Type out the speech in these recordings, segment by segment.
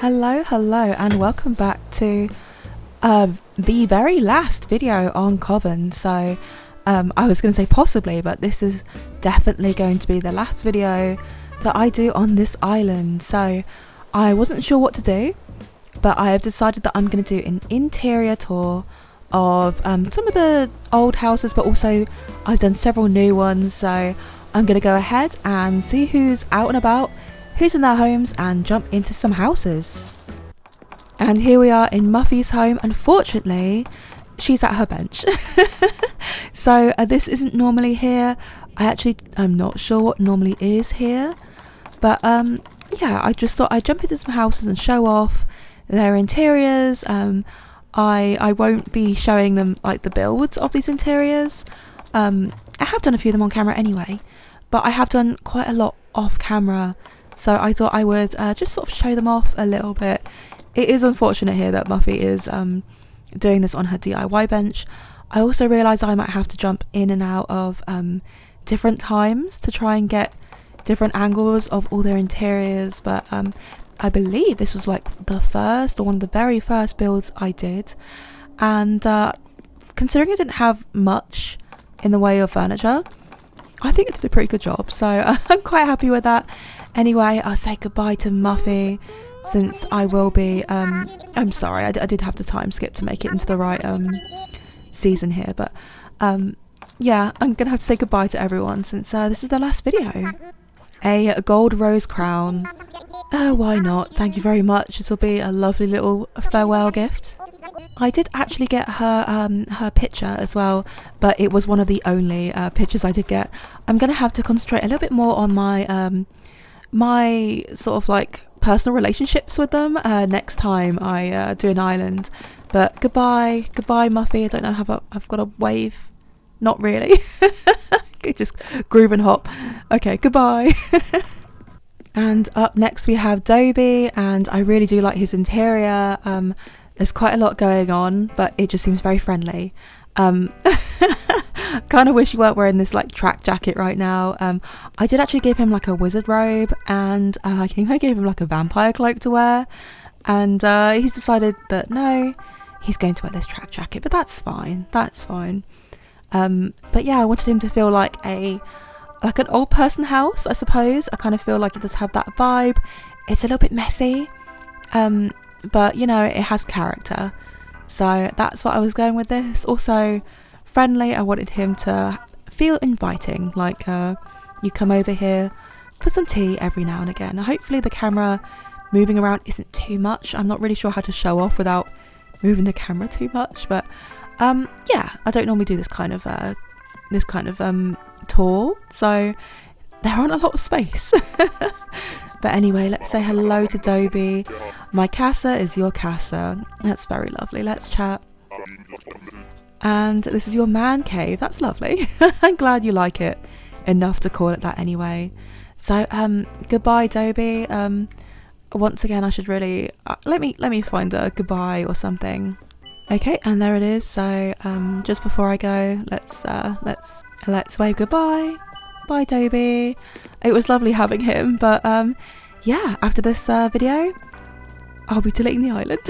Hello, and welcome back to the very last video on Coven. So, I was going to say possibly, but this is definitely going to be the last video that I do on this island. So, I wasn't sure what to do, but I have decided that I'm going to do an interior tour of some of the old houses, but also I've done several new ones. So, I'm going to go ahead and see who's out and about, who's in their homes, and jump into some houses. And here we are in Muffy's home. Unfortunately, she's at her bench. So this isn't normally here. I'm not sure what normally is here, but yeah, I just thought I'd jump into some houses and show off their interiors. I won't be showing them like the builds of these interiors. I have done a few of them on camera anyway, but I have done quite a lot off camera. So I thought I would just sort of show them off a little bit. It is unfortunate here that Muffy is doing this on her DIY bench. I also realised I might have to jump in and out of different times to try and get different angles of all their interiors. But I believe this was like the first or one of the very first builds I did. And considering I didn't have much in the way of furniture, I think I did a pretty good job. So I'm quite happy with that. Anyway, I'll say goodbye to Muffy, since I will be, I'm sorry, I did have to time skip to make it into the right season here, but yeah, I'm gonna have to say goodbye to everyone since this is the last video. A gold rose crown. Why not? Thank you very much. This will be a lovely little farewell gift. I did actually get her picture as well, but it was one of the only pictures I did get. I'm gonna have to concentrate a little bit more on my my sort of like personal relationships with them next time I do an island. But goodbye Muffy. I don't know how I've got a wave. Not really. Just groove and hop. Okay, goodbye. And up next we have Dobie, and I really do like his interior. There's quite a lot going on, but it just seems very friendly. Kind of wish you weren't wearing this like track jacket right now. I did actually give him like a wizard robe, and I think I gave him like a vampire cloak to wear, and he's decided that no, he's going to wear this track jacket, but that's fine. But yeah, I wanted him to feel like an old person house, I suppose. I kind of feel like it does have that vibe. It's a little bit messy, but you know, it has character. So that's what I was going with this. Also friendly. I wanted him to feel inviting, like you come over here for some tea every now and again. Hopefully the camera moving around isn't too much. I'm not really sure how to show off without moving the camera too much, but yeah, I don't normally do this kind of tour, so there aren't a lot of space. But anyway, let's say hello to Dobie. My casa is your casa. That's very lovely. Let's chat. And this is your man cave. That's lovely. I'm glad you like it enough to call it that anyway. So goodbye Dobie. Once again, I should really let me find a goodbye or something. Okay, and there it is. So just before I go, let's wave goodbye. Bye Dobie. It was lovely having him, but yeah, after this video I'll be deleting the island.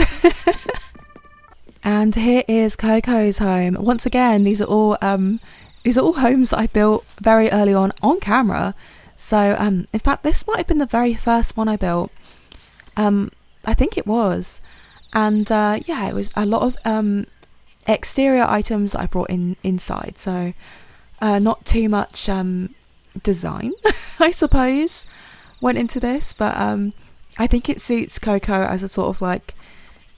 And here is Coco's home. Once again, these are all homes that I built very early on camera. So in fact, this might have been the very first one I built. I think it was. And yeah, it was a lot of exterior items that I brought inside. So not too much design, I suppose, went into this. But I think it suits Coco as a sort of like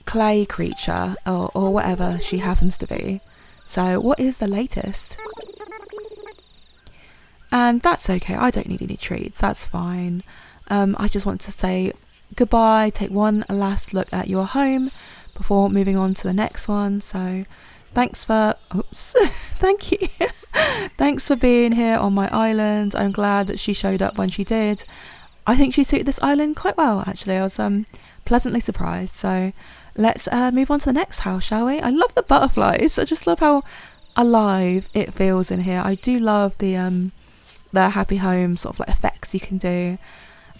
clay creature or whatever she happens to be. So what is the latest? And that's okay. I don't need any treats. That's fine. I just want to say goodbye, take one last look at your home before moving on to the next one. So thank you. Thanks for being here on my island. I'm glad that she showed up when she did. I think she suited this island quite well, actually. I was pleasantly surprised. So let's move on to the next house, shall we? I love the butterflies. I just love how alive it feels in here. I do love the happy home sort of like effects you can do.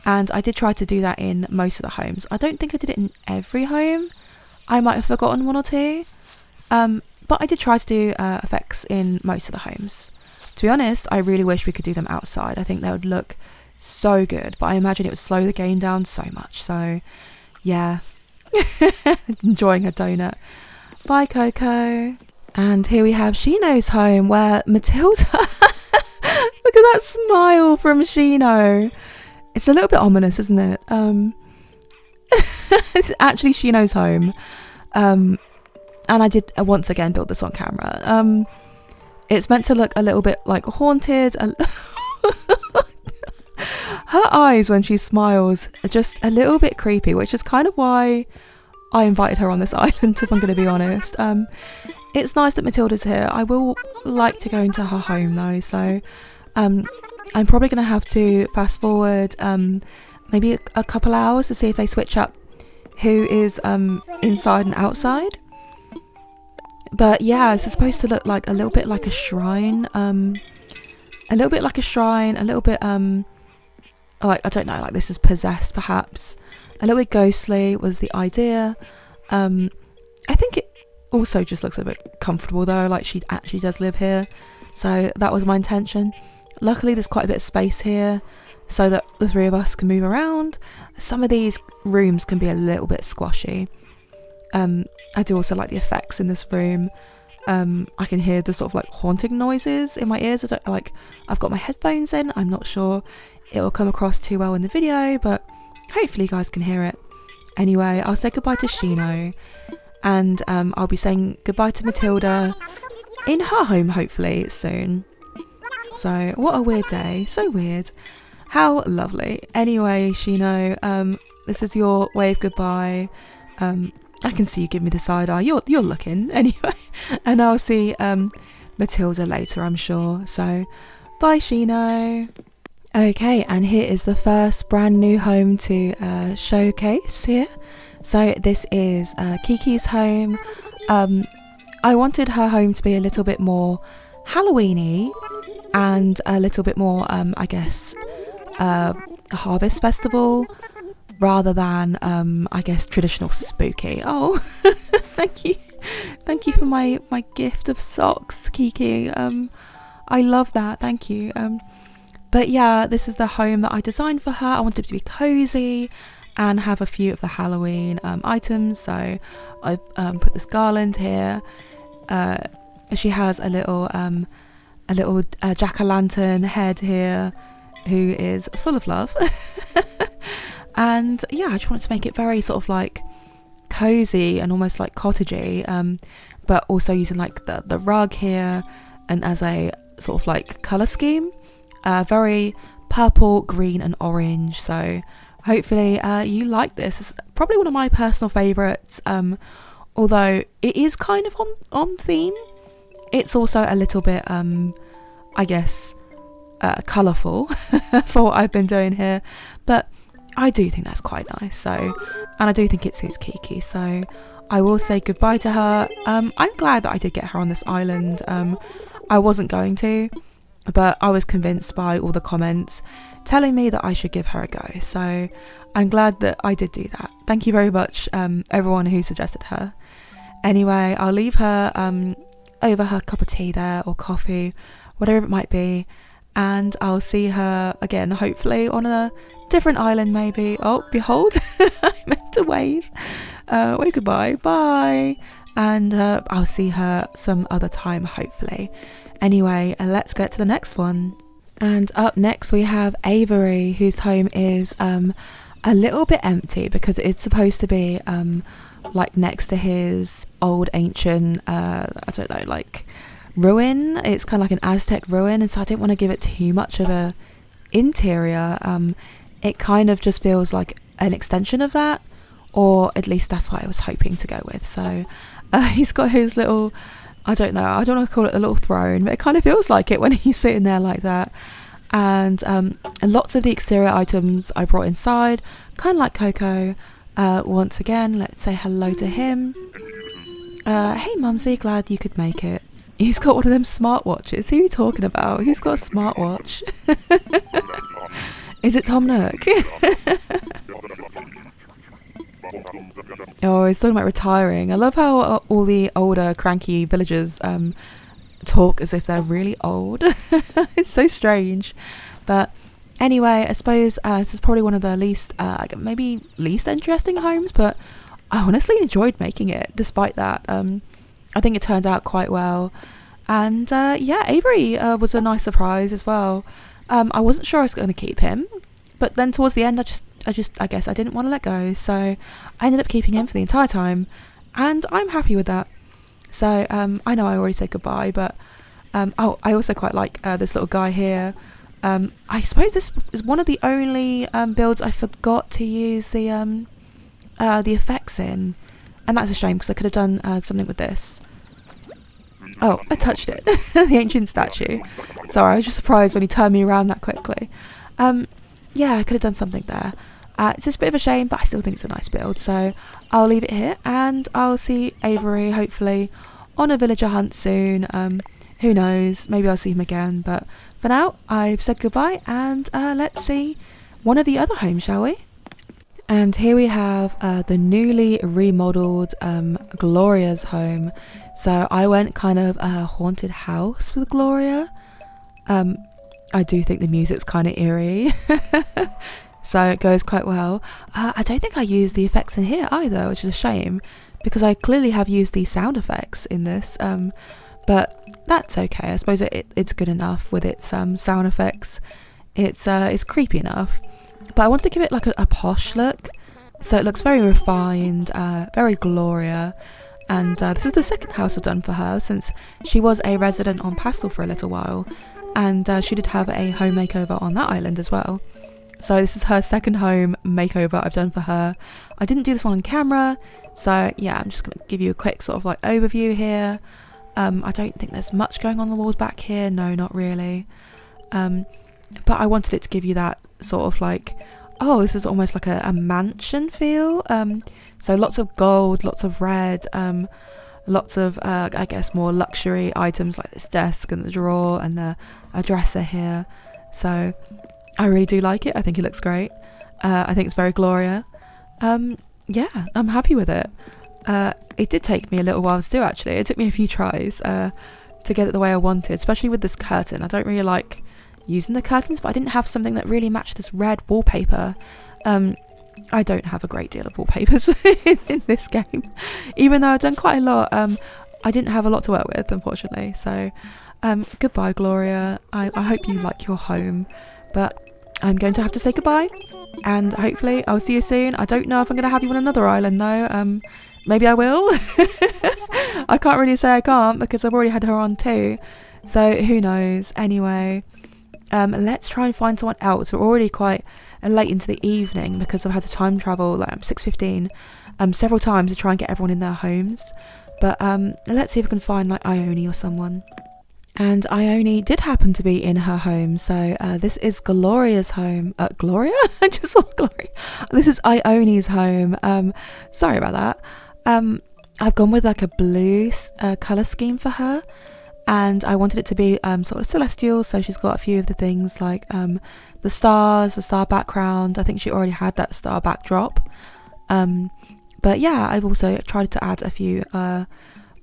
and I did try to do that in most of the homes. I don't think I did it in every home. I might have forgotten one or two, but I did try to do effects in most of the homes. To be honest, I really wish we could do them outside. I think they would look so good, but I imagine it would slow the game down so much. So yeah, enjoying her donut. Bye, Coco. And here we have Shino's home, where Matilda look at that smile from Shino. It's a little bit ominous, isn't it? It's actually Shino's home, and I did once again build this on camera. It's meant to look a little bit like haunted. Her eyes when she smiles are just a little bit creepy, which is kind of why I invited her on this island, if I'm going to be honest. It's nice that Matilda's here. I will like to go into her home though, so I'm probably going to have to fast forward maybe a couple hours to see if they switch up who is inside and outside. But yeah, it's supposed to look like a little bit like a shrine, a little bit like like, I don't know, like this is possessed perhaps. A little bit ghostly was the idea. I think it also just looks a bit comfortable though, like she actually does live here. So that was my intention. Luckily there's quite a bit of space here so that the three of us can move around. Some of these rooms can be a little bit squashy. I do also like the effects in this room. I can hear the sort of like haunting noises in my ears. I've got my headphones in. I'm not sure it will come across too well in the video, but hopefully you guys can hear it. Anyway, I'll say goodbye to Shino, and I'll be saying goodbye to Matilda in her home hopefully soon. So what a weird day, so weird. How lovely. Anyway, Shino, this is your wave goodbye. I can see you give me the side eye. You're looking anyway, and I'll see Matilda later, I'm sure. So bye, Shino. Okay, and here is the first brand new home to showcase here. So this is Kiki's home. I wanted her home to be a little bit more Halloweeny and a little bit more, I guess, a harvest festival, rather than I guess traditional spooky. Oh, thank you for my gift of socks, Kiki. I love that, thank you. But yeah, this is the home that I designed for her. I wanted it to be cozy and have a few of the Halloween items, so I put this garland here. She has a little jack-o'-lantern head here who is full of love. And yeah, I just wanted to make it very sort of like cozy and almost like cottagey, but also using like the rug here and as a sort of like colour scheme, very purple, green and orange. So hopefully you like this. It's probably one of my personal favourites, although it is kind of on theme. It's also a little bit I guess colourful for what I've been doing here, but I do think that's quite nice. So, and I do think it suits Kiki, so I will say goodbye to her. I'm glad that I did get her on this island. I wasn't going to, but I was convinced by all the comments telling me that I should give her a go, so I'm glad that I did do that. Thank you very much, everyone who suggested her. Anyway, I'll leave her over her cup of tea there, or coffee, whatever it might be, and I'll see her again hopefully on a different island maybe. Oh, behold, I meant to wave. Wave goodbye, bye, and I'll see her some other time hopefully. Anyway, let's get to the next one. And up next we have Avery, whose home is a little bit empty because it's supposed to be like next to his old ancient I don't know, like ruin. It's kind of like an Aztec ruin, and so I didn't want to give it too much of a interior. It kind of just feels like an extension of that, or at least that's what I was hoping to go with. So he's got his little, I don't want to call it a little throne, but it kind of feels like it when he's sitting there like that. And lots of the exterior items I brought inside, kind of like Coco. Once again, let's say hello to him. Hey Mumsy, glad you could make it. He's got one of them smartwatches. Who are you talking about? Who's got a smartwatch? Is it Tom Nook? Oh, he's talking about retiring. I love how all the older cranky villagers talk as if they're really old. It's so strange. But anyway, I suppose this is probably one of the least maybe least interesting homes, but I honestly enjoyed making it despite that. I think it turned out quite well. And yeah, Avery was a nice surprise as well. I wasn't sure I was going to keep him, but then towards the end I guess I didn't want to let go, so I ended up keeping him for the entire time, and I'm happy with that. So I know I already said goodbye, but I also quite like this little guy here. I suppose this is one of the only builds I forgot to use the effects in, and that's a shame because I could have done something with this. Oh, I touched it. The ancient statue. Sorry, I was just surprised when he turned me around that quickly. Yeah, I could have done something there. It's just a bit of a shame, but I still think it's a nice build. So I'll leave it here, and I'll see Avery hopefully on a villager hunt soon. Who knows? Maybe I'll see him again. But for now, I've said goodbye, and let's see one of the other homes, shall we? And here we have the newly remodeled Gloria's home. So I went kind of haunted house with Gloria. I do think the music's kind of eerie. So it goes quite well. I don't think I used the effects in here either, which is a shame, because I clearly have used the sound effects in this. But that's okay. I suppose it's good enough with its sound effects. It's creepy enough. But I wanted to give it like a posh look. So it looks very refined, very Gloria. And this is the second house I've done for her, since she was a resident on Pastel for a little while. And she did have a home makeover on that island as well. So this is her second home makeover I've done for her. I didn't do this one on camera, so yeah, I'm just going to give you a quick sort of like overview here. I don't think there's much going on the walls back here, no, not really. But I wanted it to give you that sort of like, oh, this is almost like a mansion feel. So lots of gold, lots of red, lots of, I guess, more luxury items like this desk and the drawer and a dresser here. So I really do like it. I think it looks great. I think it's very Gloria. Yeah, I'm happy with it. It did take me a little while to do, actually. It took me a few tries to get it the way I wanted, especially with this curtain. I don't really like using the curtains, but I didn't have something that really matched this red wallpaper. I don't have a great deal of wallpapers in this game. Even though I've done quite a lot, I didn't have a lot to work with, unfortunately. So goodbye, Gloria. I hope you like your home, but I'm going to have to say goodbye, and hopefully I'll see you soon. I don't know if I'm going to have you on another island though. Maybe I will. I can't really say I can't, because I've already had her on too, so who knows. Anyway, let's try and find someone else. We're already quite late into the evening because I've had to time travel like 6:15 several times to try and get everyone in their homes. But let's see if we can find like Ione or someone. And Ione did happen to be in her home, so this is Gloria's home. Gloria? I just saw Gloria. This is Ione's home. Sorry about that. I've gone with like a blue colour scheme for her, and I wanted it to be sort of celestial, so she's got a few of the things like the stars, the star background. I think she already had that star backdrop. But yeah, I've also tried to add a few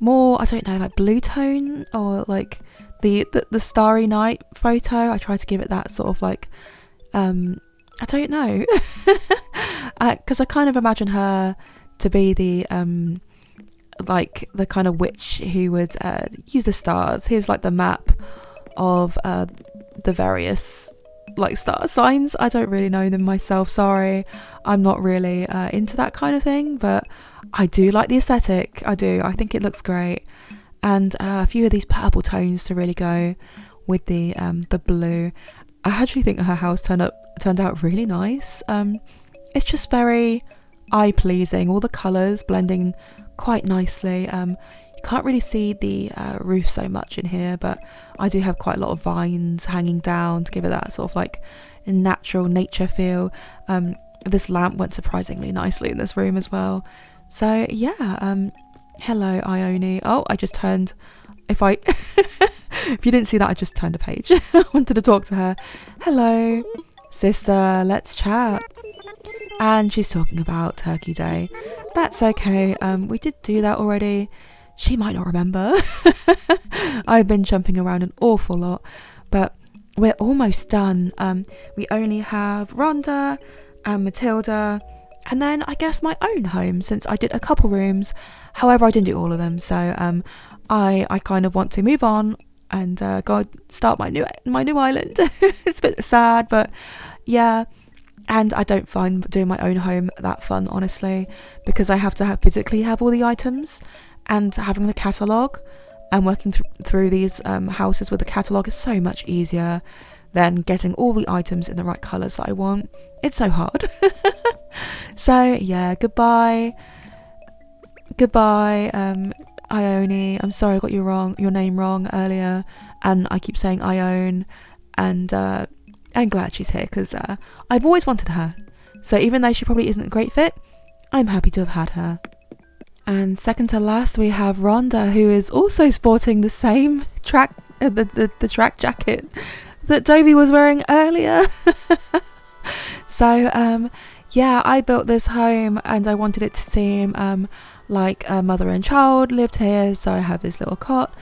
more, I don't know, like blue tone, or like the starry night photo. I tried to give it that sort of like I don't know, because I kind of imagine her to be the like the kind of witch who would use the stars. Here's like the map of the various like star signs. I don't really know them myself, sorry. I'm not really into that kind of thing, but I do like the aesthetic. I do. I think it looks great. And a few of these purple tones to really go with the blue. I actually think her house turned out really nice. It's just very eye pleasing. All the colours blending quite nicely. You can't really see the roof so much in here, but I do have quite a lot of vines hanging down to give it that sort of like natural nature feel. This lamp went surprisingly nicely in this room as well. So yeah, hello Ione. Oh, I just turned, if you didn't see that, I just turned a page. I wanted to talk to her. Hello. sister, let's chat. And she's talking about Turkey Day. That's okay, we did do that already. She might not remember. I've been jumping around an awful lot, but we're almost done. We only have Rhonda and Matilda, and then I guess my own home, since I did a couple rooms. However, I didn't do all of them, so I kind of want to move on and go start my new island. It's a bit sad, but yeah. And I don't find doing my own home that fun, honestly, because I have to physically have all the items, and having the catalogue and working through these houses with the catalogue is so much easier than getting all the items in the right colours that I want. It's so hard. So yeah, goodbye, Ione. I'm sorry I got your name wrong earlier, and I keep saying Ione, and I'm glad she's here because I've always wanted her. So even though she probably isn't a great fit, I'm happy to have had her. And second to last, we have Rhonda, who is also sporting the same track jacket that Dobie was wearing earlier. So yeah, I built this home and I wanted it to seem like a mother and child lived here. So I have this little cot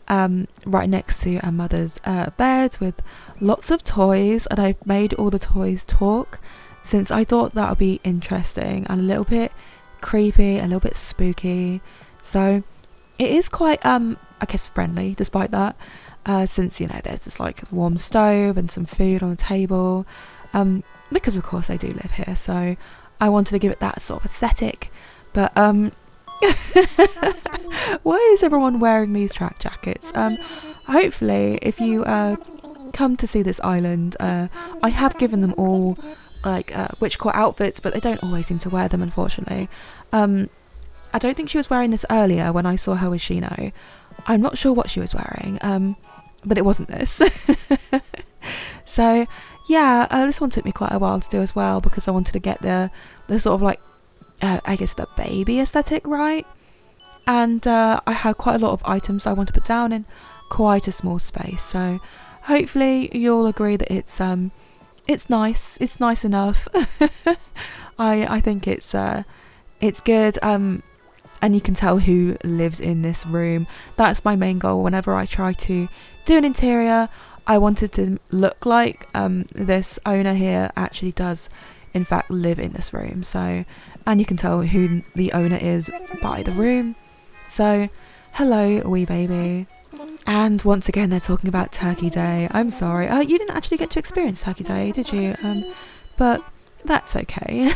right next to a mother's bed with lots of toys, and I've made all the toys talk, since I thought that would be interesting and a little bit creepy, a little bit spooky. So it is quite I guess friendly despite that, since, you know, there's this like warm stove and some food on the table, because of course they do live here, so I wanted to give it that sort of aesthetic. But why is everyone wearing these track jackets? Hopefully if you come to see this island, I have given them all like witchcore outfits, but they don't always seem to wear them, unfortunately. I don't think she was wearing this earlier when I saw her with Shino. I'm not sure what she was wearing, but it wasn't this. So yeah, this one took me quite a while to do as well, because I wanted to get the sort of like I guess the baby aesthetic right, and I had quite a lot of items I want to put down in quite a small space. So hopefully you'll agree that it's nice enough. I think it's good, and you can tell who lives in this room. That's my main goal whenever I try to do an interior. I wanted to look like this owner here actually does in fact live in this room. So, and you can tell who the owner is by the room. So hello, wee baby. And once again they're talking about Turkey Day. I'm sorry, you didn't actually get to experience Turkey Day, did you? But that's okay.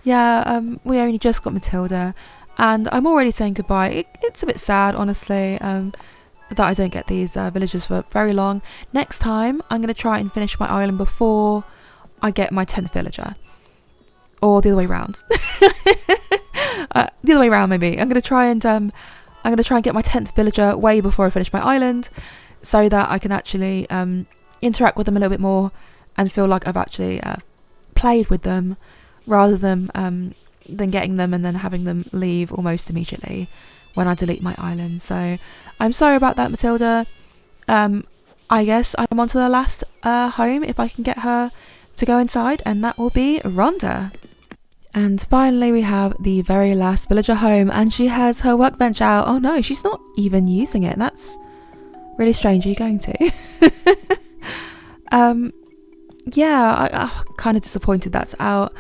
Yeah, we only just got Matilda, and I'm already saying goodbye. It's a bit sad, honestly, that I don't get these villagers for very long. Next time I'm going to try and finish my island before I get my 10th villager, or the other way around. The other way around, maybe. I'm going to try and get my 10th villager way before I finish my island, so that I can actually interact with them a little bit more and feel like I've actually played with them, rather than getting them and then having them leave almost immediately when I delete my island. So I'm sorry about that, Matilda. I guess I'm on to the last home, if I can get her to go inside, and that will be Rhonda. And finally we have the very last villager home, and she has her workbench out. Oh no, she's not even using it. That's really strange. Are you going to? Yeah, I'm kind of disappointed that's out,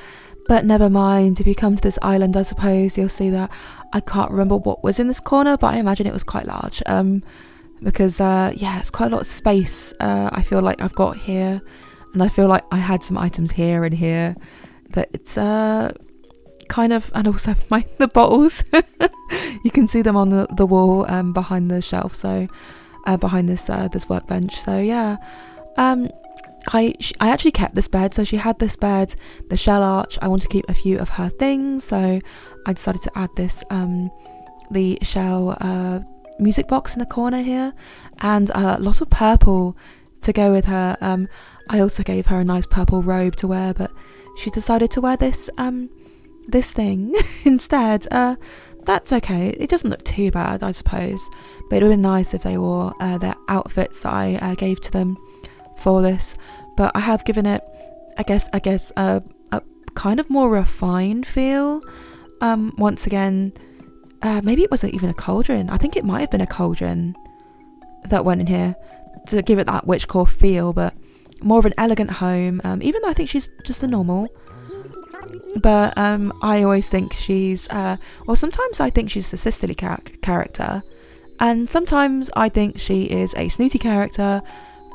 but never mind. If you come to this island, I suppose you'll see that I can't remember what was in this corner, but I imagine it was quite large, because yeah, it's quite a lot of space I feel like I've got here, and I feel like I had some items here and here that it's kind of, and also the bottles. You can see them on the wall behind the shelf, so behind this workbench. So yeah, I actually kept this bed. So she had this bed, the shell arch. I want to keep a few of her things, so I decided to add this the shell music box in the corner here, and a lot of purple to go with her. I also gave her a nice purple robe to wear, but she decided to wear this this thing instead. That's okay. It doesn't look too bad, I suppose, but it would have been nice if they wore their outfits that I gave to them for this. but I have given it, I guess a kind of more refined feel. Once again, maybe it wasn't even a cauldron. I think it might have been a cauldron that went in here to give it that witchcore feel, but more of an elegant home, even though I think she's just a normal. But I always think she's well, sometimes I think she's a sisterly character, and sometimes I think she is a snooty character,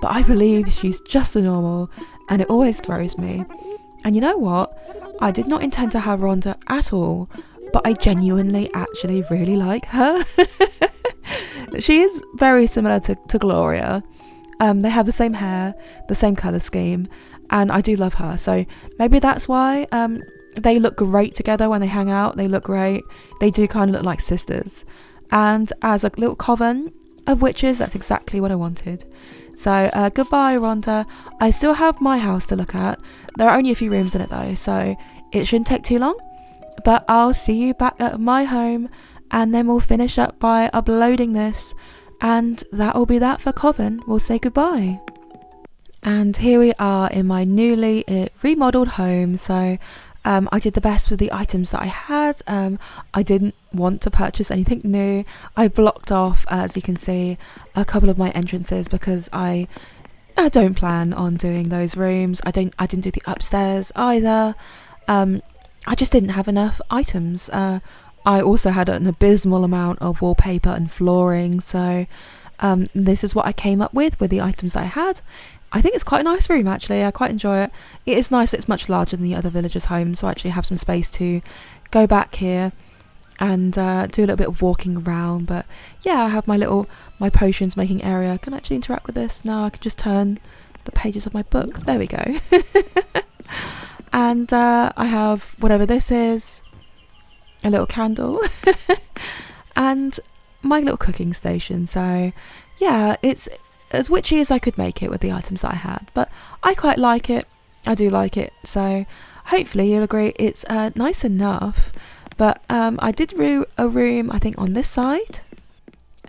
but I believe she's just a normal, and it always throws me. And you know what, I did not intend to have Rhonda at all, but I genuinely actually really like her. She is very similar to Gloria. They have the same hair, the same colour scheme, and I do love her. So maybe that's why they look great together when they hang out. They look great. They do kind of look like sisters. And as a little coven of witches, that's exactly what I wanted. So goodbye, Rhonda. I still have my house to look at. There are only a few rooms in it though, so it shouldn't take too long. But I'll see you back at my home, and then we'll finish up by uploading this, and that will be that for Coven. We'll say goodbye. And here we are in my newly remodeled home. So I did the best with the items that I had. I didn't want to purchase anything new. I blocked off, as you can see, a couple of my entrances because I don't plan on doing those rooms. I didn't do the upstairs either. I just didn't have enough items. I also had an abysmal amount of wallpaper and flooring, so this is what I came up with the items that I had. I think it's quite a nice room actually. I quite enjoy it. It is nice that it's much larger than the other villagers' homes, so I actually have some space to go back here and do a little bit of walking around. But yeah, I have my potions making area. I can actually interact with this. Now I can just turn the pages of my book. There we go. And I have whatever this is, a little candle, and my little cooking station. So yeah, it's as witchy as I could make it with the items that I had, but I quite like it. I do like it, so hopefully you'll agree it's nice enough. But I did a room, I think, on this side,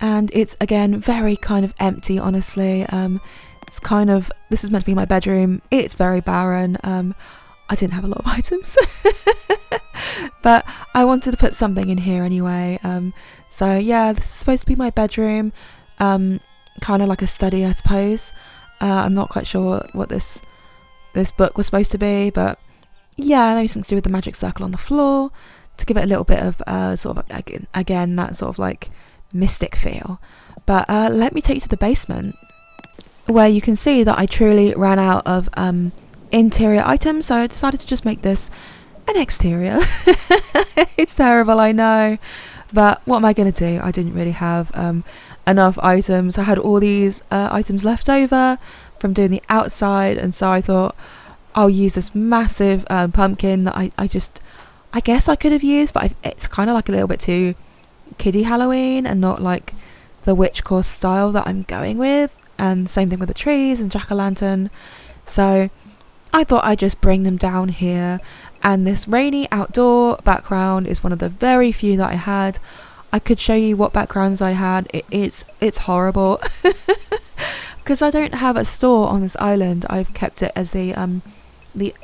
and it's again very kind of empty, honestly. It's kind of, this is meant to be my bedroom. It's very barren. I didn't have a lot of items, but I wanted to put something in here anyway. So yeah, this is supposed to be my bedroom, kind of like a study, I suppose. I'm not quite sure what this book was supposed to be, but yeah, maybe something to do with the magic circle on the floor to give it a little bit of sort of again that sort of like mystic feel. But let me take you to the basement, where you can see that I truly ran out of interior items, so I decided to just make this an exterior. It's terrible, I know, but what am I going to do? I didn't really have enough items. I had all these items left over from doing the outside, and so I thought I'll use this massive pumpkin that I guess I could have used, but it's kind of like a little bit too kiddie Halloween and not like the witchcore style that I'm going with. And same thing with the trees and jack-o'-lantern. So I thought I'd just bring them down here, and this rainy outdoor background is one of the very few that I had. I could show you what backgrounds I had. It's horrible because I don't have a store on this island. I've kept it as the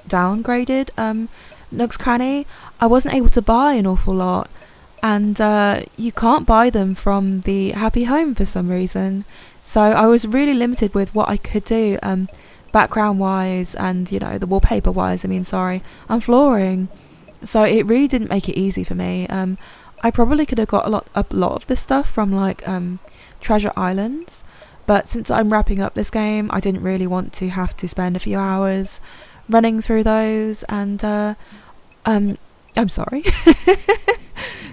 downgraded Nooks Cranny. I wasn't able to buy an awful lot, and you can't buy them from the Happy Home for some reason. So I was really limited with what I could do background wise, and the wallpaper wise, and flooring. So it really didn't make it easy for me. I probably could have got a lot of this stuff from like Treasure Islands, but since I'm wrapping up this game, I didn't really want to have to spend a few hours running through those, and I'm sorry.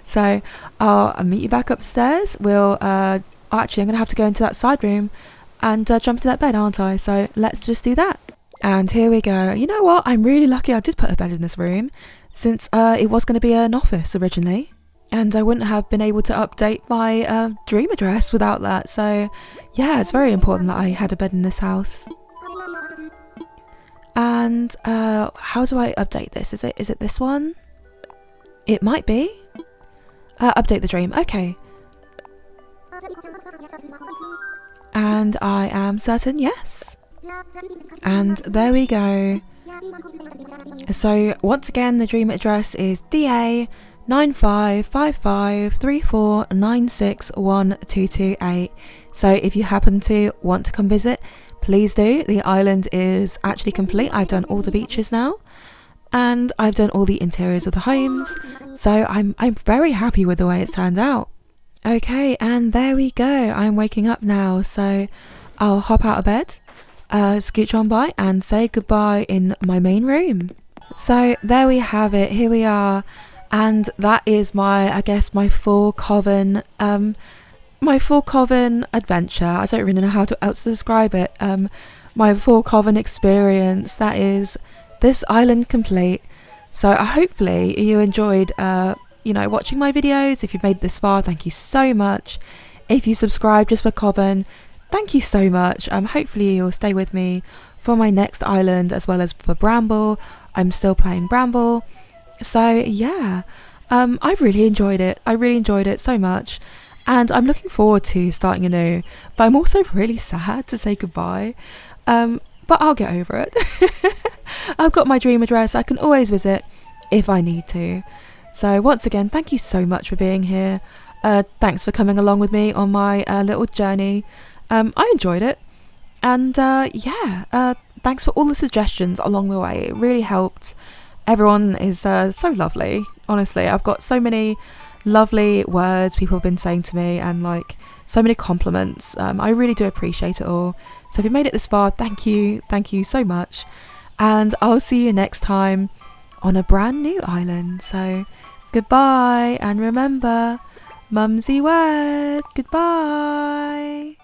So I'll meet you back upstairs. Actually, I'm gonna have to go into that side room and jump into that bed, aren't I? So let's just do that. And here we go. You know what? I'm really lucky I did put a bed in this room, since it was going to be an office originally, and I wouldn't have been able to update my dream address without that. So yeah, it's very important that I had a bed in this house. And how do I update this? Is it this one? It might be. Update the dream. Okay. And I am certain, yes. And there we go. So once again, the dream address is DA 955534961228. So if you happen to want to come visit, please do. The island is actually complete. I've done all the beaches now, and I've done all the interiors of the homes, so I'm very happy with the way it's turned out. Okay, and there we go. I'm waking up now, so I'll hop out of bed, scooch on by and say goodbye in my main room. So there we have it. Here we are, and that is my full Coven adventure. I don't really know how else to describe it. My full Coven experience. That is this island complete. So hopefully you enjoyed watching my videos. If you've made it this far, thank you so much. If you subscribe just for Coven, thank you so much. Hopefully you'll stay with me for my next island as well as for Bramble. I'm still playing Bramble. So yeah, I've really enjoyed it. I really enjoyed it so much, and I'm looking forward to starting anew. But I'm also really sad to say goodbye. But I'll get over it. I've got my dream address. I can always visit if I need to. So once again, thank you so much for being here. Thanks for coming along with me on my little journey. I enjoyed it. And thanks for all the suggestions along the way. It really helped. Everyone is so lovely. Honestly, I've got so many lovely words people have been saying to me, and like so many compliments. I really do appreciate it all. So if you made it this far, thank you so much. And I'll see you next time on a brand new island. So goodbye, and remember, MumsyWord. Goodbye.